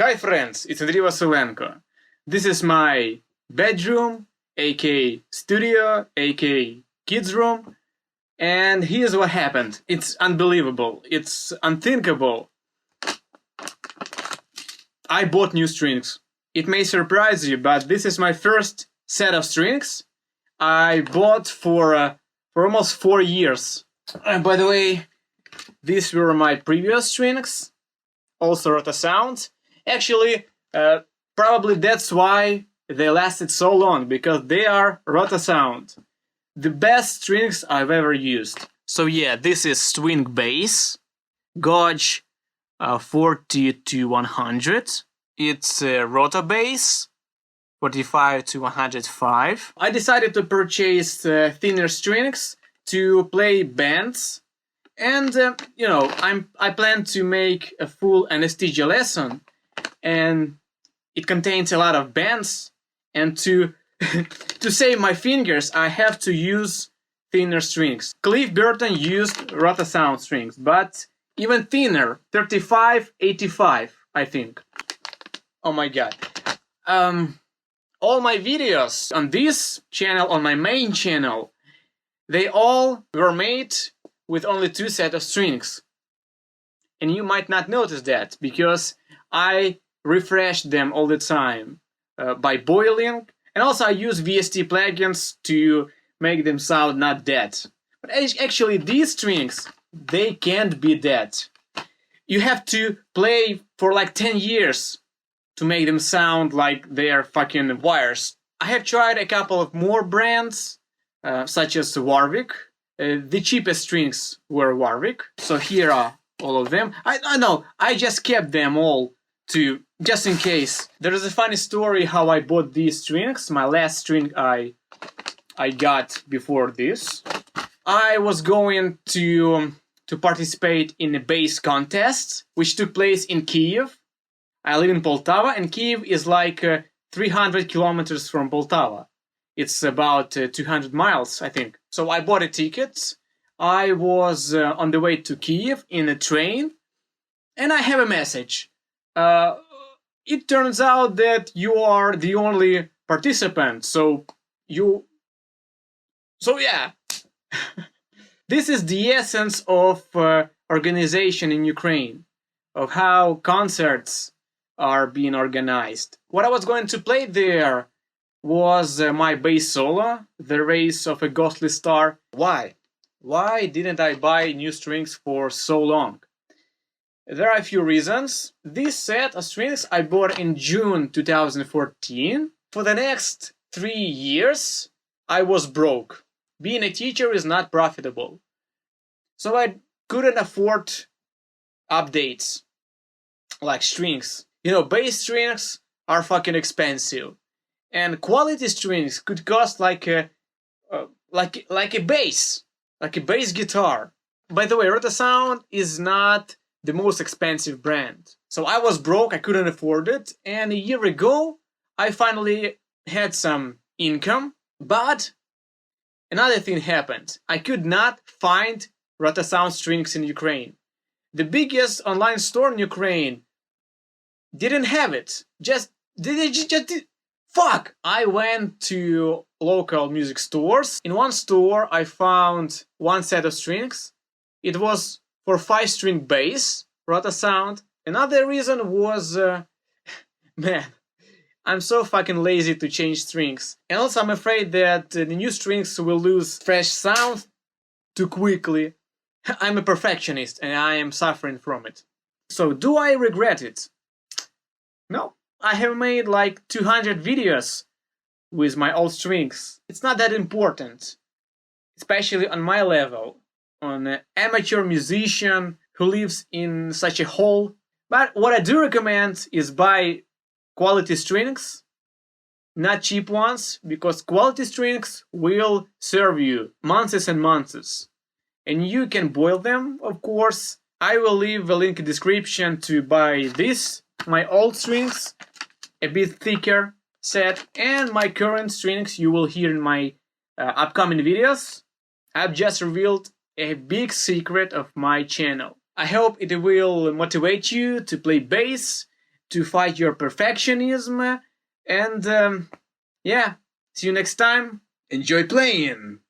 Hi friends, it's Andriy Vasilenko. This is my bedroom, aka studio, aka kids room, and here's what happened. It's unbelievable, it's unthinkable. I bought new strings. It may surprise you, but this is my first set of strings I bought for almost 4 years. By the way, these were my previous strings, also Rota Sound. Actually, probably that's why they lasted so long, because they are Rota Sound. The best strings I've ever used. So yeah, this is swing bass, gauge 40 to 100. It's Rota bass, 45 to 105. I decided to purchase thinner strings to play bands. And, I plan to make a full anesthesia lesson. And it contains a lot of bends, and to save my fingers I have to use thinner strings. Cliff Burton used Rota Sound strings, but even thinner, 35-85, I think. Oh my god. All my videos on this channel, on my main channel, they all were made with only 2 sets of strings. And you might not notice that, because I refresh them all the time by boiling, and also I use VST plugins to make them sound not dead. But actually these strings, they can't be dead. You have to play for like 10 years to make them sound like they're fucking wires. I have tried a couple of more brands, such as Warwick. The cheapest strings were Warwick, so here are all of them. I know, I just kept them all just in case. There is a funny story how I bought these strings. My last string I got before this. I was going to participate in a bass contest, which took place in Kiev. I live in Poltava, and Kiev is like 300 kilometers from Poltava. It's about 200 miles, I think. So I bought a ticket. I was on the way to Kiev in a train, and I have a message. It turns out that you are the only participant, so yeah. This is the essence of organization in Ukraine, of how concerts are being organized. What I was going to play there was my bass solo, The Race of a Ghostly Star. Why? Why didn't I buy new strings for so long? There are a few reasons. This set of strings I bought in June 2014. For the next 3 years, I was broke. Being a teacher is not profitable. So I couldn't afford updates like strings. You know, bass strings are fucking expensive. And quality strings could cost like a bass guitar. By the way, Rota Sound is not the most expensive brand. So I was broke, I couldn't afford it, and a year ago I finally had some income, but another thing happened. I could not find Rota Sound strings in Ukraine. The biggest online store in Ukraine didn't have it. Fuck! I went to local music stores. In one store I found one set of strings. It was for 5-string bass, Rota Sound. Another reason was, man, I'm so fucking lazy to change strings. And also I'm afraid that the new strings will lose fresh sound too quickly. I'm a perfectionist and I am suffering from it. So do I regret it? No. I have made like 200 videos with my old strings. It's not that important, especially on my level, on an amateur musician who lives in such a hole. But what I do recommend is buy quality strings, not cheap ones, because quality strings will serve you months and months. And you can boil them, of course. I will leave a link in the description to buy this, my old strings, a bit thicker set, and my current strings you will hear in my upcoming videos. I've just revealed a big secret of my channel. I hope it will motivate you to play bass to fight your perfectionism. And yeah, see you next time. Enjoy playing!